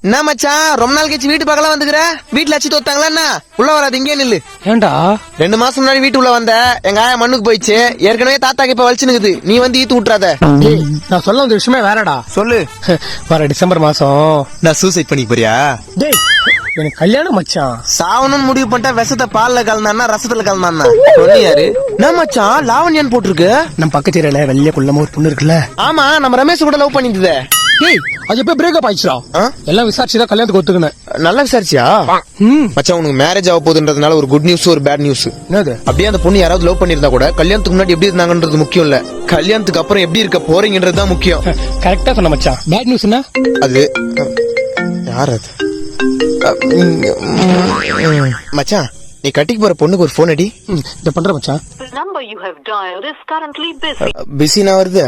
என்ன மச்சான் ரொம்ப நாள் கழிச்சு வீட்டு பக்கம் வந்துக்கிற? வீட்டுல அச்சு தோத்தாங்களா என்ன? உள்ள வராது, இங்கே நில்லு. ஏன்டா 2 மாசம் முன்னாடி வீட்டு உள்ள வந்த எங்க ஆயா மண்ணுக்கு போயிடுச்சு. ஏற்கனவே தாத்தாக்கு இப்ப வலிச்சுனுக்குது. நீ வந்து ஈத்து விட்டுறாத. டேய், நான் சொல்ல வந்த விஷயமே வேறடா. சொல்லு. வர டிசம்பர் மாசம் நான் சூசைட் பண்ணிக்க போறியா? டேய் எனக்கு கல்யாணம் மச்சான். சாவணும்னு முடிவு பண்ணிட்டா விஷத்தை பால்ல கலந்தானா ரசத்துல கலந்தானா? யாரு? என்ன மச்சான் லாவண்யான்னு போட்டிருக்கு? நம்ம பக்கத்து ஏரியால வெள்ளைய குள்ளமா ஒரு பொண்ணு இருக்குல்ல. ஆமா, நம்ம ரமேஷ் கூட லவ் பண்ணிட்டு. டேய் அது எப்ப பிரேக்கப் ஆயிடுச்சுடா. எல்லாம் விசாரிச்சுதான் கல்யாணத்துக்கு ஒத்துக்கினேன். நல்லா விசாரிச்சியா? மச்சான் உனக்கு மேரேஜ் ஆக போகுதுன்றதுனால ஒரு குட் நியூஸ் ஒரு பேட் நியூஸ். என்னது? அப்படியே அந்த பொண்ணு யாராவது லவ் பண்ணிருந்தா கூட கல்யாணத்துக்கு முன்னாடி எப்படி இருந்தாங்கன்றது முக்கியம் இல்ல, கல்யாணத்துக்கு அப்புறம் எப்படி இருக்க போறீங்கன்றது தான் முக்கியம். கரெக்டா சொன்ன மச்சான். பேட் நியூஸ் என்ன? அது யார் அது? மச்சான் நீ கட்டிக்கு போற பொண்ணுக்கு ஒரு போன் அடி. இத பண்ற மச்சான். The number you have dialed is currently busy. பிஸினா வருது.